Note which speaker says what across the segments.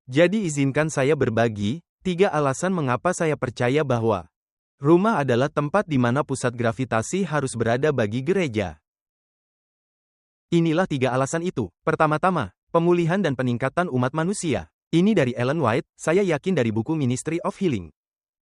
Speaker 1: Jadi izinkan saya berbagi 3 alasan mengapa saya percaya bahwa rumah adalah tempat di mana pusat gravitasi harus berada bagi gereja. Inilah 3 alasan itu. Pertama-tama, pemulihan dan peningkatan umat manusia. Ini dari Ellen White, saya yakin dari buku Ministry of Healing.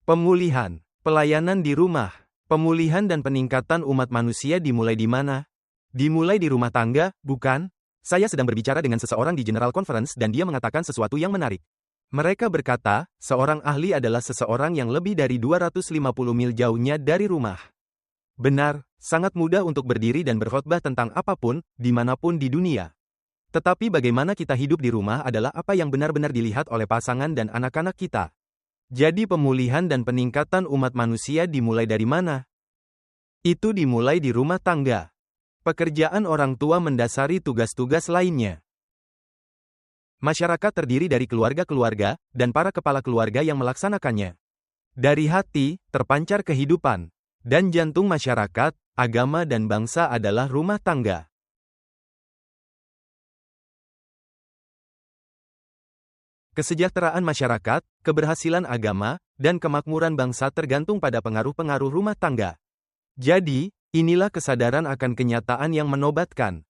Speaker 1: Pemulihan, pelayanan di rumah. Pemulihan dan peningkatan umat manusia dimulai di mana? Dimulai di rumah tangga, bukan? Saya sedang berbicara dengan seseorang di General Conference dan dia mengatakan sesuatu yang menarik. Mereka berkata, seorang ahli adalah seseorang yang lebih dari 250 mil jauhnya dari rumah. Benar, sangat mudah untuk berdiri dan berkhotbah tentang apapun, dimanapun di dunia. Tetapi bagaimana kita hidup di rumah adalah apa yang benar-benar dilihat oleh pasangan dan anak-anak kita. Jadi pemulihan dan peningkatan umat manusia dimulai dari mana? Itu dimulai di rumah tangga. Pekerjaan orang tua mendasari tugas-tugas lainnya. Masyarakat terdiri dari keluarga-keluarga, dan para kepala keluarga yang melaksanakannya. Dari hati, terpancar kehidupan. Dan jantung masyarakat, agama dan bangsa adalah rumah tangga. Kesejahteraan masyarakat, keberhasilan agama, dan kemakmuran bangsa tergantung pada pengaruh-pengaruh rumah tangga. Jadi, inilah kesadaran akan kenyataan yang menobatkan.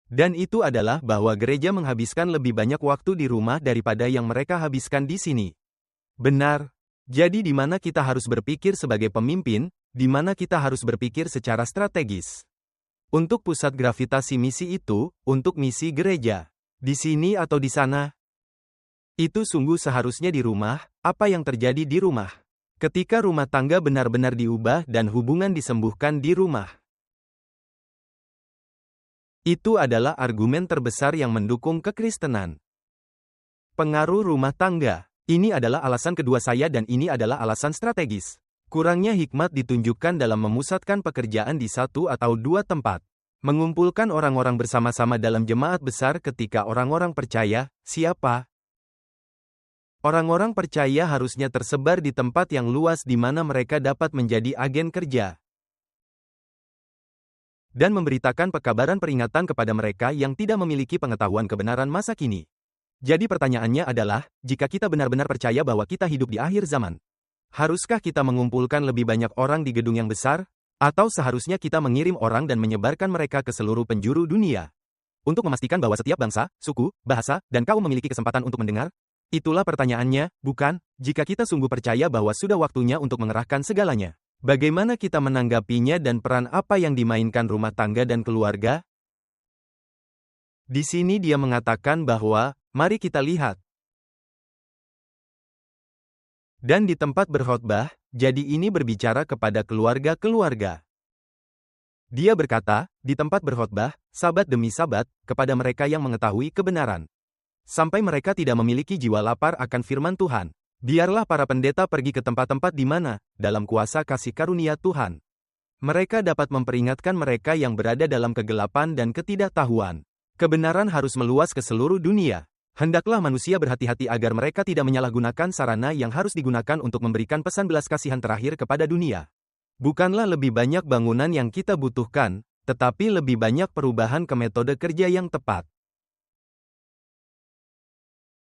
Speaker 1: Dan itu adalah bahwa gereja menghabiskan lebih banyak waktu di rumah daripada yang mereka habiskan di sini. Benar. Jadi di mana kita harus berpikir sebagai pemimpin, di mana kita harus berpikir secara strategis. Untuk pusat gravitasi misi itu, untuk misi gereja. Di sini atau di sana? Itu sungguh seharusnya di rumah, apa yang terjadi di rumah. Ketika rumah tangga benar-benar diubah dan hubungan disembuhkan di rumah. Itu adalah argumen terbesar yang mendukung kekristenan. Pengaruh rumah tangga. Ini adalah alasan kedua saya dan ini adalah alasan strategis. Kurangnya hikmat ditunjukkan dalam memusatkan pekerjaan di 1 atau 2 tempat. Mengumpulkan orang-orang bersama-sama dalam jemaat besar ketika orang-orang percaya, siapa? Orang-orang percaya harusnya tersebar di tempat yang luas di mana mereka dapat menjadi agen kerja. Dan memberitakan pekabaran peringatan kepada mereka yang tidak memiliki pengetahuan kebenaran masa kini. Jadi pertanyaannya adalah, jika kita benar-benar percaya bahwa kita hidup di akhir zaman, haruskah kita mengumpulkan lebih banyak orang di gedung yang besar? Atau seharusnya kita mengirim orang dan menyebarkan mereka ke seluruh penjuru dunia? Untuk memastikan bahwa setiap bangsa, suku, bahasa, dan kaum memiliki kesempatan untuk mendengar? Itulah pertanyaannya, bukan? Jika kita sungguh percaya bahwa sudah waktunya untuk mengerahkan segalanya, bagaimana kita menanggapinya dan peran apa yang dimainkan rumah tangga dan keluarga? Di sini dia mengatakan bahwa, mari kita lihat. Dan di tempat berkhotbah, jadi ini berbicara kepada keluarga-keluarga. Dia berkata, di tempat berkhotbah, sabat demi sabat, kepada mereka yang mengetahui kebenaran. Sampai mereka tidak memiliki jiwa lapar akan firman Tuhan. Biarlah para pendeta pergi ke tempat-tempat di mana, dalam kuasa kasih karunia Tuhan, mereka dapat memperingatkan mereka yang berada dalam kegelapan dan ketidaktahuan. Kebenaran harus meluas ke seluruh dunia. Hendaklah manusia berhati-hati agar mereka tidak menyalahgunakan sarana yang harus digunakan untuk memberikan pesan belas kasihan terakhir kepada dunia. Bukanlah lebih banyak bangunan yang kita butuhkan, tetapi lebih banyak perubahan ke metode kerja yang tepat.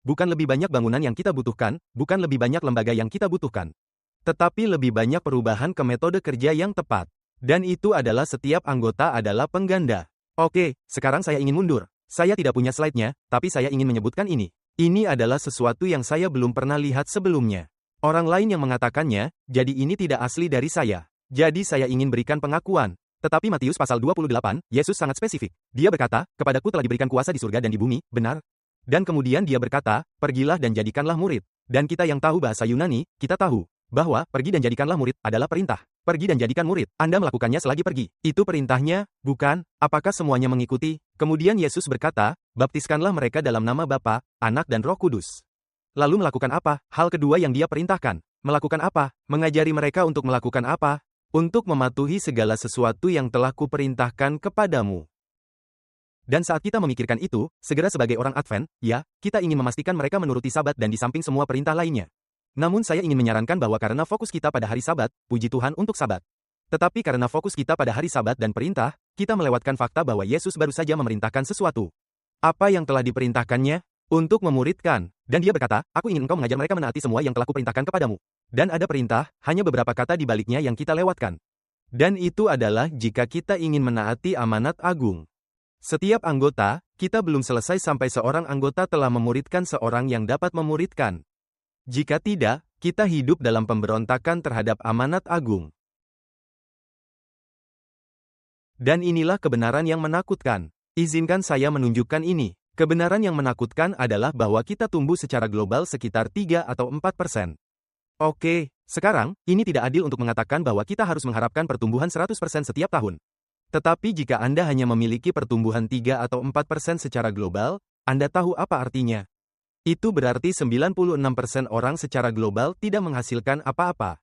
Speaker 1: Bukan lebih banyak bangunan yang kita butuhkan, bukan lebih banyak lembaga yang kita butuhkan. Tetapi lebih banyak perubahan ke metode kerja yang tepat. Dan itu adalah setiap anggota adalah pengganda. Oke, sekarang saya ingin mundur. Saya tidak punya slide-nya, tapi saya ingin menyebutkan ini. Ini adalah sesuatu yang saya belum pernah lihat sebelumnya. Orang lain yang mengatakannya, jadi ini tidak asli dari saya. Jadi saya ingin berikan pengakuan. Tetapi Matius pasal 28, Yesus sangat spesifik. Dia berkata, kepadaku telah diberikan kuasa di surga dan di bumi, benar? Dan kemudian dia berkata, pergilah dan jadikanlah murid. Dan kita yang tahu bahasa Yunani, kita tahu bahwa pergi dan jadikanlah murid adalah perintah. Pergi dan jadikan murid. Anda melakukannya selagi pergi. Itu perintahnya, bukan? Apakah semuanya mengikuti? Kemudian Yesus berkata, baptiskanlah mereka dalam nama Bapa, Anak dan Roh Kudus. Lalu melakukan apa? Hal kedua yang dia perintahkan. Melakukan apa? Mengajari mereka untuk melakukan apa? Untuk mematuhi segala sesuatu yang telah kuperintahkan kepadamu. Dan saat kita memikirkan itu, segera sebagai orang Advent, ya, kita ingin memastikan mereka menuruti Sabat dan di samping semua perintah lainnya. Namun saya ingin menyarankan bahwa karena fokus kita pada hari Sabat, puji Tuhan untuk Sabat. Tetapi karena fokus kita pada hari Sabat dan perintah, kita melewatkan fakta bahwa Yesus baru saja memerintahkan sesuatu. Apa yang telah diperintahkannya? untuk memuridkan. Dan dia berkata, aku ingin engkau mengajar mereka menaati semua yang telah kuperintahkan kepadamu. Dan ada perintah, hanya beberapa kata di baliknya yang kita lewatkan. Dan itu adalah jika kita ingin menaati amanat agung. Setiap anggota, kita belum selesai sampai seorang anggota telah memuridkan seorang yang dapat memuridkan. Jika tidak, kita hidup dalam pemberontakan terhadap amanat agung. Dan inilah kebenaran yang menakutkan. Izinkan saya menunjukkan ini. Kebenaran yang menakutkan adalah bahwa kita tumbuh secara global sekitar 3 atau 4%. Oke, sekarang, ini tidak adil untuk mengatakan bahwa kita harus mengharapkan pertumbuhan 100% setiap tahun. Tetapi jika Anda hanya memiliki pertumbuhan 3 atau 4% secara global, Anda tahu apa artinya? Itu berarti 96% orang secara global tidak menghasilkan apa-apa.